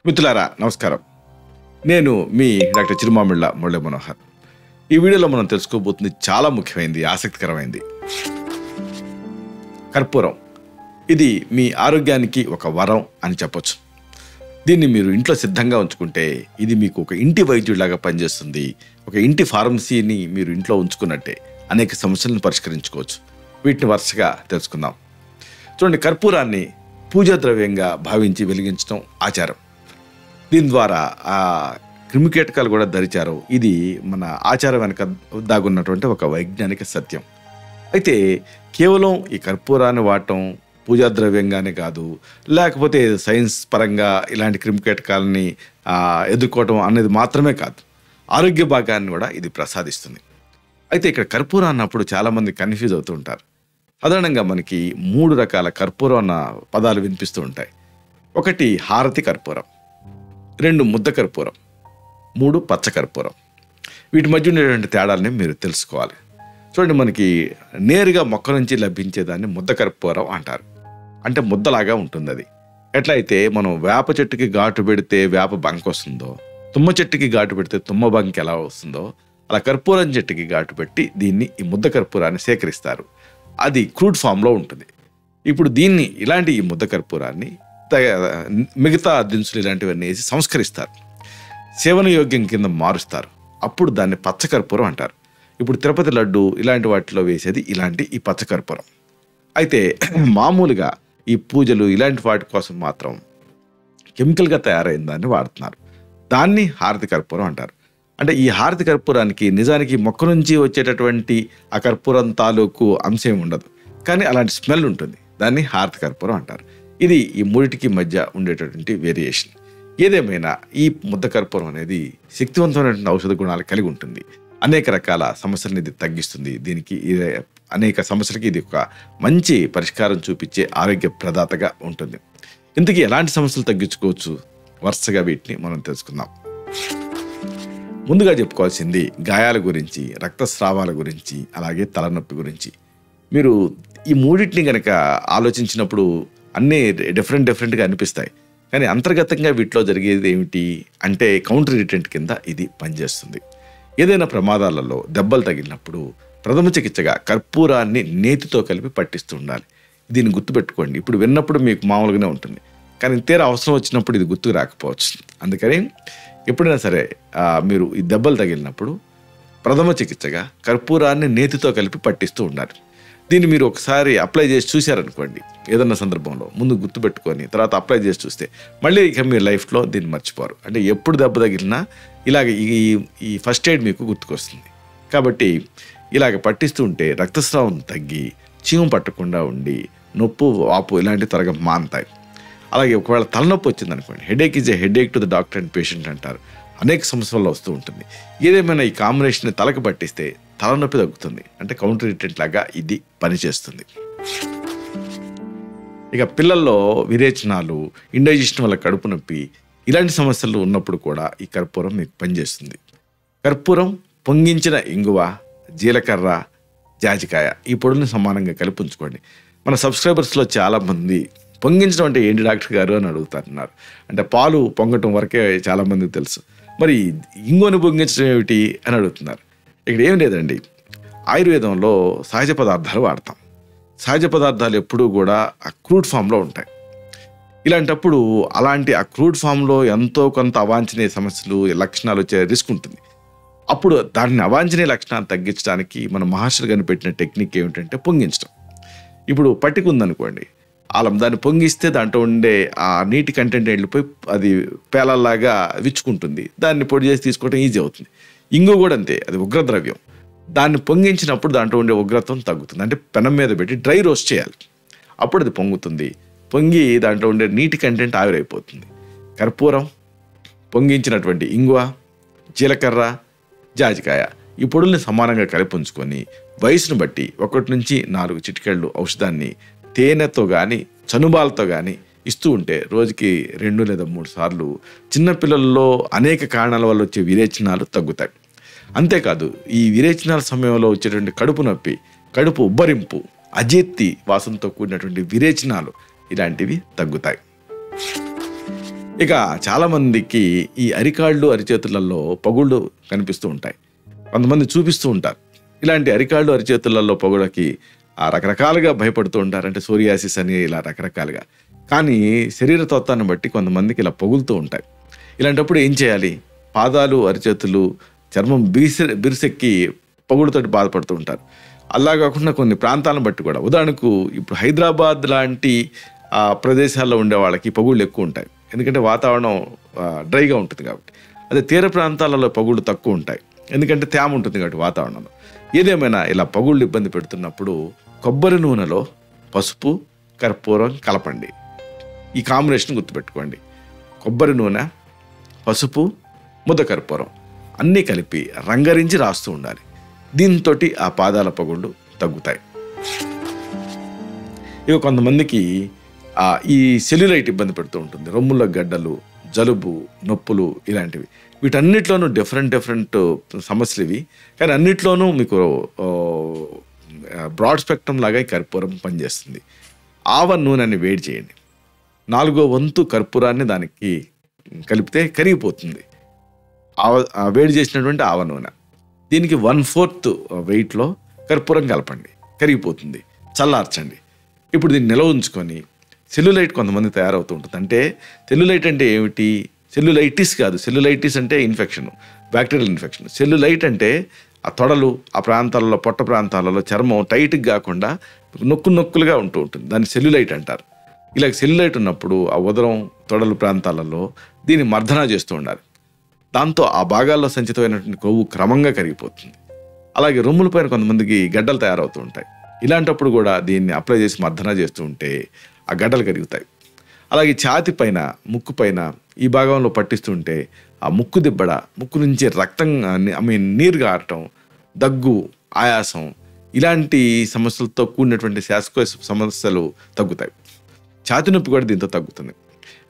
మిత్రులారా నమస్కారం. నేను మీ డాక్టర్ చిరుమామిళ్ళ మురళీ మనోహర్. ఈ వీడియోలో మనం తెలుసుకోబోతుంది చాలా ముఖ్యమైనది, ఆసక్తికరమైనది. కర్పూరం. ఇది మీ ఆరోగ్యానికి ఒక వరం అని చెప్పొచ్చు. దీన్ని మీరు ఇంట్లో సిద్ధంగా ఉంచుకుంటే ఇది మీకు ఒక ఇంటి వైద్యుడిలాగా పనిచేస్తుంది. ఒక ఇంటి ఫార్మసీని మీరు ఇంట్లో ఉంచుకున్నట్టే అనేక సమస్యలను పరిష్కరించుకోవచ్చు. వీటిని వరుసగా తెలుసుకుందాం. చూడండి, కర్పూరాన్ని పూజా ద్రవ్యంగా భావించి వెలిగించడం ఆచారం. దీని ద్వారా ఆ క్రిమికీటకాలు కూడా దరిచారు. ఇది మన ఆచారం వెనక దాగున్నటువంటి ఒక వైజ్ఞానిక సత్యం. అయితే కేవలం ఈ కర్పూరాన్ని వాడటం పూజా ద్రవ్యంగానే కాదు, లేకపోతే సైన్స్ పరంగా ఇలాంటి క్రిమికీటకాలని ఎదుర్కోవటం అనేది మాత్రమే కాదు, ఆరోగ్య భాగాన్ని కూడా ఇది ప్రసాదిస్తుంది. అయితే ఇక్కడ కర్పూరం అన్నప్పుడు చాలామంది కన్ఫ్యూజ్ అవుతూ ఉంటారు. సాధారణంగా మనకి 3 రకాల కర్పూరం అన్న పదాలు వినిపిస్తూ ఉంటాయి. 1 హారతి కర్పూరం, 2 ముద్ద కర్పూరం, 3 పచ్చ కర్పూరం. వీటి మధ్య ఉండేటువంటి తేడాలని మీరు తెలుసుకోవాలి. చూడండి, మనకి నేరుగా మొక్క నుంచి లభించేదాన్ని ముద్ద కర్పూరం అంటారు. అంటే ముద్దలాగా ఉంటుంది అది. ఎట్లా అయితే మనం వేప చెట్టుకి ఘాటు పెడితే వేప బంక వస్తుందో, తుమ్మ చెట్టుకి ఘాటు పెడితే తుమ్మ బంక ఎలా వస్తుందో, అలా కర్పూరం చెట్టుకి ఘాటు పెట్టి దీన్ని ఈ ముద్ద కర్పూరాన్ని సేకరిస్తారు. అది క్రూడ్ ఫామ్లో ఉంటుంది. ఇప్పుడు దీన్ని ఇలాంటి ఈ ముద్ద కర్పూరాన్ని మిగతా దినుసులు ఇలాంటివన్నీ వేసి సంస్కరిస్తారు, సేవన యోగ్యం కింద మారుస్తారు. అప్పుడు దాన్ని పచ్చకర్పూరం అంటారు. ఇప్పుడు తిరుపతి లడ్డు ఇలాంటి వాటిలో వేసేది ఈ పచ్చకర్పూరం. అయితే మామూలుగా ఈ పూజలు ఇలాంటి వాటి కోసం మాత్రం కెమికల్గా తయారైన దాన్ని వాడుతున్నారు. దాన్ని హారతి కర్పూరం అంటారు. అంటే ఈ హారతి కర్పూరానికి నిజానికి మొక్క నుంచి వచ్చేటటువంటి ఆ కర్పూరం తాలూకు అంశం ఉండదు, కానీ అలాంటి స్మెల్ ఉంటుంది. దాన్ని హారతి కర్పూరం అంటారు. ఇది ఈ మూడిటికి మధ్య ఉండేటటువంటి వేరియేషన్. ఏదేమైనా ఈ ముద్ద కర్పూరం అనేది శక్తివంతమైనటువంటి ఔషధ గుణాలు కలిగి ఉంటుంది. అనేక రకాల సమస్యలను ఇది తగ్గిస్తుంది. దీనికి అనేక సమస్యలకి ఇది ఒక మంచి పరిష్కారం చూపించే ఆరోగ్య ప్రదాతగా ఉంటుంది. ఇంతకీ ఎలాంటి సమస్యలు తగ్గించుకోవచ్చు? వరుసగా వీటిని మనం తెలుసుకుందాం. ముందుగా చెప్పుకోవాల్సింది గాయాల గురించి, రక్తస్రావాల గురించి, అలాగే తలనొప్పి గురించి. మీరు ఈ మూడింటిని కనుక ఆలోచించినప్పుడు అన్నీ డిఫరెంట్గా అనిపిస్తాయి. కానీ అంతర్గతంగా వీటిలో జరిగేది ఏమిటి అంటే కౌంటర్ ఇరిటెంట్ కింద ఇది పనిచేస్తుంది. ఏదైనా ప్రమాదాలలో దెబ్బలు తగిలినప్పుడు ప్రథమ చికిత్సగా కర్పూరాన్ని నేతితో కలిపి పట్టిస్తూ ఉండాలి. దీన్ని గుర్తుపెట్టుకోండి. ఇప్పుడు విన్నప్పుడు మీకు మామూలుగానే ఉంటుంది, కానీ తీరా అవసరం వచ్చినప్పుడు ఇది గుర్తుకు రాకపోవచ్చు. అందుకని ఎప్పుడైనా సరే మీరు ఈ దెబ్బలు తగిలినప్పుడు ప్రథమ చికిత్సగా కర్పూరాన్ని నేతితో కలిపి పట్టిస్తూ ఉండాలి. దీన్ని మీరు ఒకసారి అప్లై చేసి చూశారనుకోండి, ఏదన్నా సందర్భంలో ముందు గుర్తుపెట్టుకొని తర్వాత అప్లై చేసి చూస్తే మళ్ళీ ఇక మీ లైఫ్లో దీన్ని మర్చిపోరు. అంటే ఎప్పుడు దెబ్బ తగిలినా ఇలాగ ఈ ఫస్ట్ ఎయిడ్ మీకు గుర్తుకొస్తుంది. కాబట్టి ఇలాగ పట్టిస్తూ ఉంటే రక్తస్రావం తగ్గి చీము పట్టకుండా ఉండి నొప్పు, వాపు ఇలాంటివి త్వరగా మానుతాయి. అలాగే ఒకవేళ తలనొప్పి వచ్చిందనుకోండి, headache is a headache to the doctor and patient అంటారు. అనేక సమస్యల్లో వస్తూ ఉంటుంది. ఏదేమైనా ఈ కాంబినేషన్ తలకు పట్టిస్తే తలనొప్పి తగ్గుతుంది. అంటే కౌంటర్ ఇరిటెంట్ లాగా ఇది పనిచేస్తుంది. ఇక పిల్లల్లో విరేచనాలు, ఇండైజెషన్ వల్ల కడుపు నొప్పి ఇలాంటి సమస్యలు ఉన్నప్పుడు కూడా ఈ కర్పూరం మీకు పనిచేస్తుంది. కర్పూరం, పొంగించిన ఇంగువ, జీలకర్ర, జాజికాయ ఈ పొడులను సమానంగా కలిపి ఉంచుకోండి. మన సబ్స్క్రైబర్స్లో చాలామంది పొంగించడం అంటే ఏంటి డాక్టర్ గారు అని అడుగుతున్నారు. అంటే పాలు పొంగటం వరకే చాలామందికి తెలుసు, మరి ఇంగువను పొంగించడం ఏమిటి అని అడుగుతున్నారు. ఇక్కడ ఏం లేదండి, ఆయుర్వేదంలో సహజ పదార్థాలు వాడతాం. సహజ పదార్థాలు ఎప్పుడూ కూడా ఆ క్రూడ్ ఫామ్లో ఉంటాయి. ఇలాంటప్పుడు అలాంటి ఆ క్రూడ్ ఫామ్లో ఎంతో కొంత అవాంఛనీయ సమస్యలు, లక్షణాలు వచ్చే రిస్క్ ఉంటుంది. అప్పుడు దాన్ని అవాంఛనీయ లక్షణాలు తగ్గించడానికి మన మహర్షులు కనిపెట్టిన టెక్నిక్ ఏమిటంటే పొంగించడం. ఇప్పుడు పట్టిక ఉందనుకోండి, దాన్ని పొంగిస్తే దాంట్లో ఉండే ఆ నీటి కంటెంట్ వెళ్ళిపోయి అది పేలల్లాగా విచ్చుకుంటుంది. దాన్ని పొడి చేసి తీసుకోవడం ఈజీ అవుతుంది. ఇంగు కూడా అంతే, అది ఉగ్రద్రవ్యం. దాన్ని పొంగించినప్పుడు దాంట్లో ఉండే ఉగ్రత్వం తగ్గుతుంది. అంటే పెనం మీద పెట్టి డ్రై రోస్ట్ చేయాలి, అప్పుడు అది పొంగుతుంది. పొంగి దాంట్లో ఉండే నీటి కంటెంట్ ఆవిరైపోతుంది. కర్పూరం, పొంగించినటువంటి ఇంగువ, జీలకర్ర, జాజికాయ ఈ పొడుల్ని సమానంగా కలిపి ఉంచుకొని వయసును బట్టి 1 నుంచి 4 చిటికెళ్ళు ఔషధాన్ని తేనెతో కానీ చనుబాలతో కానీ ఇస్తూ ఉంటే రోజుకి 2 లేదా 3 సార్లు చిన్నపిల్లల్లో అనేక కారణాల వల్ల వచ్చే విరేచనాలు తగ్గుతాయి. అంతేకాదు, ఈ విరేచనాల సమయంలో వచ్చేటువంటి కడుపు నొప్పి, కడుపు ఉబ్బరింపు, అజీర్తి వాసనతో కూడినటువంటి విరేచనాలు ఇలాంటివి తగ్గుతాయి. ఇక చాలామందికి ఈ అరికాళ్ళు అరిచేతులలో పగుళ్ళు కనిపిస్తూ ఉంటాయి. కొంతమంది చూపిస్తూ ఉంటారు. ఇలాంటి అరికాళ్ళు అరిచేతులలో పగుళ్ళకి రకరకాలుగా భయపడుతూ ఉంటారు. అంటే సోరియాసిస్ అని ఇలా రకరకాలుగా. కానీ శరీర తత్వాన్ని బట్టి కొంతమందికి ఇలా పగులుతూ ఉంటాయి. ఇలాంటప్పుడు ఏం చేయాలి? పాదాలు అరిచేతులు చర్మం బిరుసెక్కి పగుళ్ళతోటి బాధపడుతూ ఉంటారు. అలా కాకుండా కొన్ని ప్రాంతాలను బట్టి కూడా, ఉదాహరణకు ఇప్పుడు హైదరాబాద్ లాంటి ప్రదేశాల్లో ఉండే వాళ్ళకి పగుళ్ళు ఎక్కువ ఉంటాయి. ఎందుకంటే వాతావరణం డ్రైగా ఉంటుంది కాబట్టి. అదే తీర ప్రాంతాలలో పగుళ్ళు తక్కువ ఉంటాయి, ఎందుకంటే తేమ ఉంటుంది కాబట్టి వాతావరణంలో. ఏదేమైనా ఇలా పగుళ్ళు ఇబ్బంది పెడుతున్నప్పుడు కొబ్బరి నూనెలో పసుపు, కర్పూరం కలపండి. ఈ కాంబినేషన్ గుర్తుపెట్టుకోండి. కొబ్బరి నూనె, పసుపు, ముద్ద కర్పూరం అన్నీ కలిపి రంగరించి రాస్తూ ఉండాలి. దీంతో ఆ పాదాల పగుళ్ళు తగ్గుతాయి. ఇక కొంతమందికి ఈ సెల్యులైట్ ఇబ్బంది పెడుతూ ఉంటుంది. రొమ్ముల గడ్డలు, జలుబు, నొప్పులు ఇలాంటివి. వీటన్నిటిలోనూ డిఫరెంట్ సమస్యలు ఇవి. కానీ అన్నిట్లోనూ మీకు బ్రాడ్ స్పెక్ట్రమ్ లాగా ఈ కర్పూరం పనిచేస్తుంది. ఆవ నూనెని వేడి చేయండి. 4వ వంతు కర్పూరాన్ని దానికి కలిపితే కరిగిపోతుంది. వేడి చేసినటువంటి ఆవ నూనె. దీనికి 1/4 వెయిట్లో కర్పూరం కలపండి, కరిగిపోతుంది. చల్లార్చండి. ఇప్పుడు దీన్ని నిల్వ ఉంచుకొని, సెల్యులైట్ కొంతమంది తయారవుతూ ఉంటుంది. అంటే సెల్యులైట్ అంటే ఏమిటి? సెల్యులైటిస్ కాదు. సెల్యులైటిస్ అంటే ఇన్ఫెక్షన్, బ్యాక్టీరియల్ ఇన్ఫెక్షన్. సెల్యులైట్ అంటే ఆ తొడలు, ఆ ప్రాంతాలలో, పొట్ట ప్రాంతాలలో చర్మం టైట్గా కాకుండా నొక్కులుగా ఉంటూ ఉంటుంది. దాన్ని సెల్యులైట్ అంటారు. ఇలా సెల్యులైట్ ఉన్నప్పుడు ఆ ఉదరం, తొడలు ప్రాంతాలలో దీన్ని మర్దన చేస్తూ ఉండాలి. దాంతో ఆ భాగాల్లో సంచితమైనటువంటి కొవ్వు క్రమంగా కరిగిపోతుంది. అలాగే రొమ్ముల పైన కొంతమందికి గడ్డలు తయారవుతూ ఉంటాయి. ఇలాంటప్పుడు కూడా దీన్ని అప్లై చేసి మర్దన చేస్తూ ఉంటే ఆ గడ్డలు కరుగుతాయి. అలాగే ఛాతి పైన, ముక్కు పైన ఈ భాగంలో పట్టిస్తుంటే ఆ ముక్కు దిబ్బడ, ముక్కు నుంచి రక్తం నీరు గారటం, దగ్గు, ఆయాసం ఇలాంటి సమస్యలతో కూడినటువంటి శ్వాసకోశ సమస్యలు తగ్గుతాయి. ఛాతి నొప్పి కూడా దీంతో తగ్గుతుంది.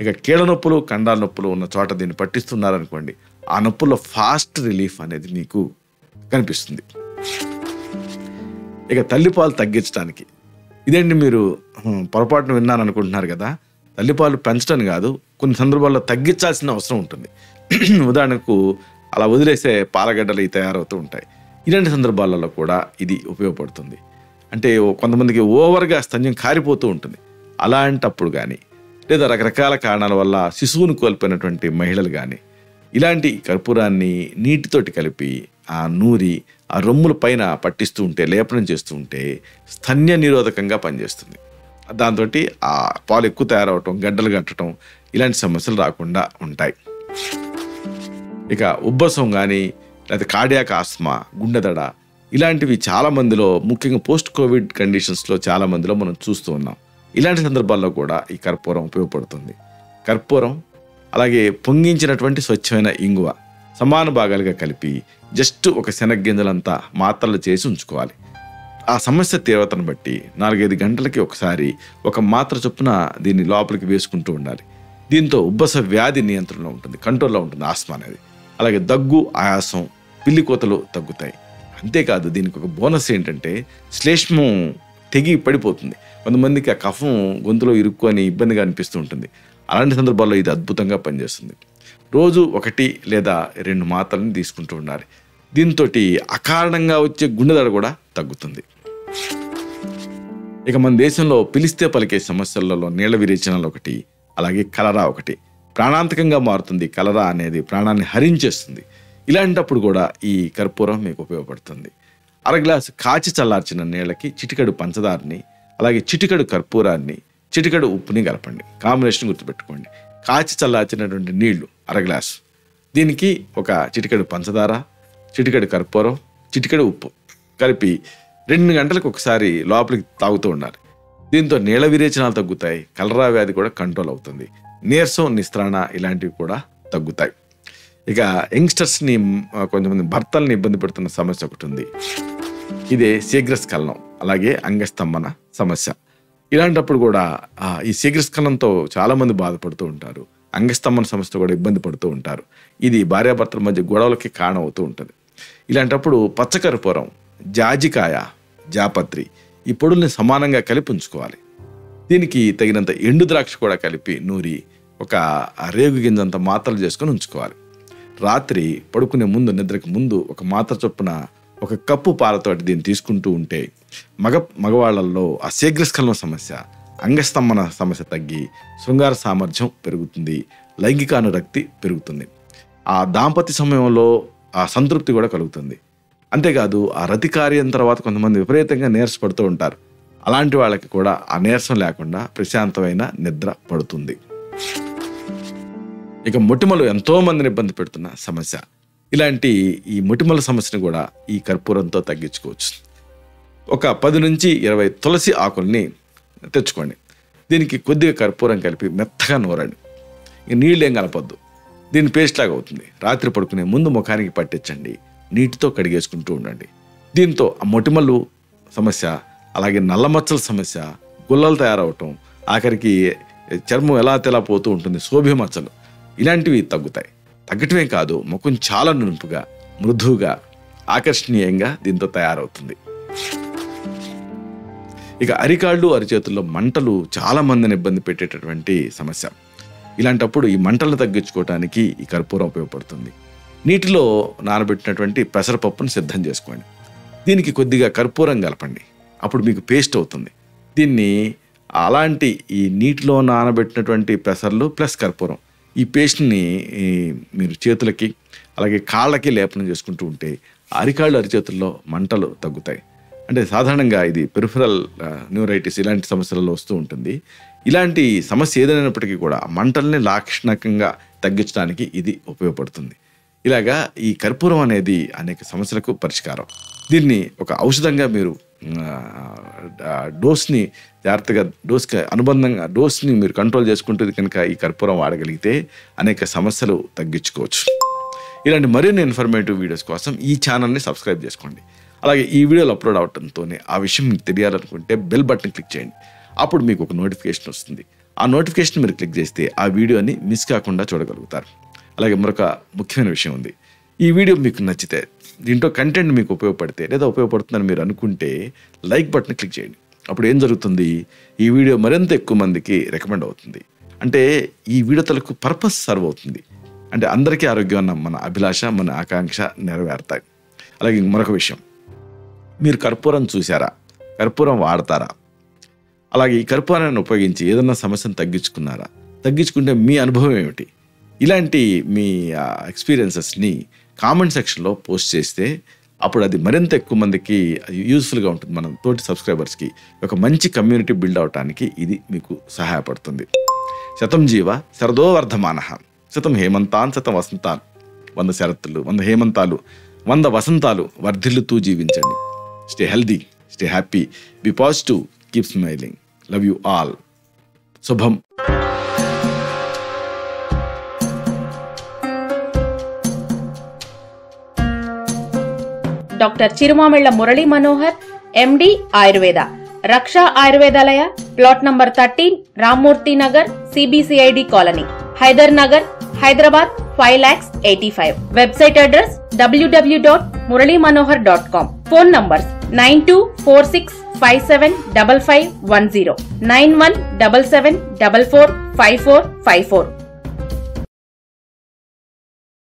ఇక కీళ్ళ నొప్పులు, కండాల నొప్పులు ఉన్న చోట దీన్ని పట్టిస్తున్నారనుకోండి, ఆ నొప్పుల్లో ఫాస్ట్ రిలీఫ్ అనేది మీకు కనిపిస్తుంది. ఇక తల్లిపాలు తగ్గించడానికి, ఇదేంటి మీరు పొరపాటును విన్నాను అనుకుంటున్నారు కదా. తల్లిపాలు పెంచడం కాదు, కొన్ని సందర్భాల్లో తగ్గించాల్సిన అవసరం ఉంటుంది. ఉదాహరణకు అలా వదిలేసే పాలగడ్డలు తయారవుతూ ఉంటాయి. ఇలాంటి సందర్భాలలో కూడా ఇది ఉపయోగపడుతుంది. అంటే కొంతమందికి ఓవర్గా స్తన్యం కారిపోతూ ఉంటుంది. అలాంటప్పుడు కానీ, లేదా రకరకాల కారణాల వల్ల శిశువును కోల్పోయినటువంటి మహిళలు కానీ ఇలాంటి కర్పూరాన్ని నీటితోటి కలిపి నూరి ఆ రొమ్ముల పైన పట్టిస్తూ ఉంటే, లేపనం చేస్తూ ఉంటే స్తన్య నిరోధకంగా పనిచేస్తుంది. దాంతో ఆ పాలు ఎక్కువ తయారవటం, గడ్డలు కట్టడం ఇలాంటి సమస్యలు రాకుండా ఉంటాయి. ఇక ఉబ్బసం కానీ, లేదా కార్డియాక్ ఆస్మా, గుండెదడ ఇలాంటివి చాలామందిలో, ముఖ్యంగా పోస్ట్ కోవిడ్ కండిషన్స్లో చాలామందిలో మనం చూస్తూ ఉన్నాం. ఇలాంటి సందర్భాల్లో కూడా ఈ కర్పూరం ఉపయోగపడుతుంది. కర్పూరం అలాగే పొంగించినటువంటి స్వచ్ఛమైన ఇంగువ సమాన భాగాలుగా కలిపి జస్ట్ ఒక శనగ్గింజలంతా మాత్రలు చేసి ఉంచుకోవాలి. ఆ సమస్య తీవ్రతను బట్టి 4-5 గంటలకి ఒకసారి ఒక మాత్ర చొప్పున దీన్ని లోపలికి వేసుకుంటూ ఉండాలి. దీంతో ఉబ్బస వ్యాధి నియంత్రణలో ఉంటుంది, కంట్రోల్లో ఉంటుంది ఆస్మా అనేది. అలాగే దగ్గు, ఆయాసం, పిల్లి కోతలు తగ్గుతాయి. అంతేకాదు దీనికి ఒక బోనస్ ఏంటంటే శ్లేష్మం తెగి పడిపోతుంది. కొంతమందికి ఆ కఫం గొంతులో ఇరుక్కొని ఇబ్బందిగా అనిపిస్తూ ఉంటుంది. అలాంటి సందర్భాల్లో ఇది అద్భుతంగా పనిచేస్తుంది. రోజు 1 లేదా 2 మాత్రలను తీసుకుంటూ ఉండాలి. దీంతో అకారణంగా వచ్చే గుండెదడ కూడా తగ్గుతుంది. ఇక మన దేశంలో పిలిస్తే పలికే సమస్యలలో నీళ్ల విరేచనాలు ఒకటి, అలాగే కలరా ఒకటి. ప్రాణాంతకంగా మారుతుంది. కలరా అనేది ప్రాణాన్ని హరించేస్తుంది. ఇలాంటప్పుడు కూడా ఈ కర్పూరం మీకు ఉపయోగపడుతుంది. 1/2 గ్లాసు కాచి చల్లార్చిన నీళ్ళకి చిటికెడు పంచదారని, అలాగే చిటికెడు కర్పూరాన్ని, చిటికెడు ఉప్పుని కలపండి. కాంబినేషన్ గుర్తుపెట్టుకోండి. కాచి చల్లార్చినటువంటి నీళ్లు 1/2 గ్లాసు, దీనికి ఒక చిటికెడు పంచదార, చిటికెడు కర్పూరం, చిటికెడు ఉప్పు కలిపి 2 గంటలకు ఒకసారి లోపలికి తాగుతూ ఉండాలి. దీంతో నీళ్ళ విరేచనాలు తగ్గుతాయి. కలరా వ్యాధి కూడా కంట్రోల్ అవుతుంది. నీరసం, నిస్త్రాణ ఇలాంటివి కూడా తగ్గుతాయి. ఇక యంగ్స్టర్స్ని, కొంతమంది భర్తల్ని ఇబ్బంది పెడుతున్న సమస్య ఒకటి ఉంది. ఇదే శీఘ్రస్ఖలనం, అలాగే అంగస్తంభన సమస్య. ఇలాంటప్పుడు కూడా ఈ శీఘ్రస్ఖలనంతో చాలామంది బాధపడుతూ ఉంటారు. అంగస్తంభన సమస్యతో కూడా ఇబ్బంది పడుతూ ఉంటారు. ఇది భార్యాభర్తల మధ్య గొడవలకి కారణం అవుతూ ఉంటుంది. ఇలాంటప్పుడు పచ్చకర్పూరం, జాజికాయ, జాపత్రి ఈ పొడుల్ని సమానంగా కలిపి ఉంచుకోవాలి. దీనికి తగినంత ఎండు ద్రాక్ష కూడా కలిపి నూరి ఒక రేగు గింజంత మాత్రలు చేసుకొని ఉంచుకోవాలి. రాత్రి పడుకునే ముందు, నిద్రకు ముందు ఒక మాత్ర చొప్పున 1 కప్పు పాలతోటి దీన్ని తీసుకుంటూ ఉంటే మగవాళ్లలో ఆ శీఘ్రస్ఖలన సమస్య, అంగస్తంభన సమస్య తగ్గి శృంగార సామర్థ్యం పెరుగుతుంది, లైంగిక అనురక్తి పెరుగుతుంది, ఆ దాంపత్య సమయంలో ఆ సంతృప్తి కూడా కలుగుతుంది. అంతేకాదు ఆ రతి కార్యం తర్వాత కొంతమంది విపరీతంగా నీరసపడుతూ ఉంటారు. అలాంటి వాళ్ళకి కూడా ఆ నీరసం లేకుండా ప్రశాంతమైన నిద్ర పడుతుంది. ఇక మొటిమలు ఎంతో మందిని ఇబ్బంది పెడుతున్న సమస్య. ఇలాంటి ఈ మొటిమల సమస్యను కూడా ఈ కర్పూరంతో తగ్గించుకోవచ్చు. ఒక 10 నుంచి 20 తులసి ఆకుల్ని తెచ్చుకోండి. దీనికి కొద్దిగా కర్పూరం కలిపి మెత్తగా నూరండి. నీళ్ళు ఏం కలపొద్దు. దీని పేస్ట్ లాగా అవుతుంది. రాత్రి పడుకునే ముందు ముఖానికి పట్టించండి. నీటితో కడిగేసుకుంటూ ఉండండి. దీంతో ఆ మొటిమలు సమస్య, అలాగే నల్లమచ్చల సమస్య, గుల్లలు తయారవటం, ఆఖరికి చర్మం ఎలా పోతూ ఉంటుంది, శోభి మచ్చలు, ఇలాంటివి తగ్గుతాయి. తగ్గటమే కాదు, ముఖం చాలా నునుపుగా, మృదువుగా, ఆకర్షణీయంగా దీంతో తయారవుతుంది. ఇక అరికాళ్ళు, అరిచేతుల్లో మంటలు చాలా మందిని ఇబ్బంది పెట్టేటటువంటి సమస్య. ఇలాంటప్పుడు ఈ మంటలను తగ్గించుకోవడానికి ఈ కర్పూరం ఉపయోగపడుతుంది. నీటిలో నానబెట్టినటువంటి పెసరపప్పును సిద్ధం చేసుకోండి. దీనికి కొద్దిగా కర్పూరం కలపండి. అప్పుడు మీకు పేస్ట్ అవుతుంది. దీన్ని అలాంటి ఈ నీటిలో నానబెట్టినటువంటి పెసర్లు ప్లస్ కర్పూరం, ఈ పేస్ట్ని మీరు చేతులకి అలాగే కాళ్ళకి లేపనం చేసుకుంటూ ఉంటే అరికాళ్ళు, అరిచేతుల్లో మంటలు తగ్గుతాయి. అంటే సాధారణంగా ఇది పెరిఫరల్ న్యూరైటిస్ ఇలాంటి సమస్యలలో వస్తూ ఉంటుంది. ఇలాంటి సమస్య ఏదైనప్పటికీ కూడా మంటల్ని లాక్షణికంగా తగ్గించడానికి ఇది ఉపయోగపడుతుంది. ఇలాగా ఈ కర్పూరం అనేది అనేక సమస్యలకు పరిష్కారం. దీన్ని ఒక ఔషధంగా మీరు డోస్ని జాగ్రత్తగా, డోస్కి అనుబంధంగా డోస్ని మీరు కంట్రోల్ చేసుకుంటూ కనుక ఈ కర్పూరం వాడగలిగితే అనేక సమస్యలు తగ్గించుకోవచ్చు. ఇలాంటి మరిన్ని ఇన్ఫర్మేటివ్ వీడియోస్ కోసం ఈ ఛానల్ని సబ్స్క్రైబ్ చేసుకోండి. అలాగే ఈ వీడియోలు అప్లోడ్ అవడంతోనే ఆ విషయం మీకు తెలియాలనుకుంటే బెల్ బటన్ క్లిక్ చేయండి. అప్పుడు మీకు ఒక నోటిఫికేషన్ వస్తుంది. ఆ నోటిఫికేషన్ మీరు క్లిక్ చేస్తే ఆ వీడియోని మిస్ కాకుండా చూడగలుగుతారు. అలాగే మరొక ముఖ్యమైన విషయం ఉంది. ఈ వీడియో మీకు నచ్చితే, దీంట్లో కంటెంట్ మీకు ఉపయోగపడితే లేదా ఉపయోగపడుతుందని మీరు అనుకుంటే లైక్ బటన్ క్లిక్ చేయండి. అప్పుడు ఏం జరుగుతుంది, ఈ వీడియో మరింత ఎక్కువ మందికి రికమెండ్ అవుతుంది. అంటే ఈ వీడియో తలకు పర్పస్ సర్వ్ అవుతుంది. అంటే అందరికీ ఆరోగ్యం అన్న మన అభిలాష, మన ఆకాంక్ష నెరవేరుతాయి. అలాగే మరొక విషయం, మీరు కర్పూరం చూసారా, కర్పూరం వాడతారా, అలాగే ఈ కర్పూరాన్ని ఉపయోగించి ఏదన్నా సమస్యను తగ్గించుకున్నారా, తగ్గించుకుంటే మీ అనుభవం ఏమిటి, ఇలాంటి మీ ఎక్స్పీరియన్సెస్ని కామెంట్ సెక్షన్లో పోస్ట్ చేస్తే అప్పుడు అది మరింత ఎక్కువ మందికి యూస్ఫుల్గా ఉంటుంది. మన తోటి సబ్స్క్రైబర్స్కి ఒక మంచి కమ్యూనిటీ బిల్డ్ అవడానికి ఇది మీకు సహాయపడుతుంది. శతం జీవ శరదో వర్ధమానః, శతం హేమంతాన్ శతం వసంతాన్, 100 శరత్తులు, 100 హేమంతాలు, 100 వసంతాలు వర్ధిల్లుతూ జీవించండి. Stay healthy, stay happy, be positive, keep smiling. Love you all. శుభం. Doctor Chirumamilla Murali Manohar, MD, Ayurveda, Raksha Ayurvedalaya, plot number 13, Rammurthy Nagar, CBCID colony, Hyder Nagar, Hyderabad 5,85,000. Website address www.muralymanohar.com. Phone numbers 9246575510, 9177445454.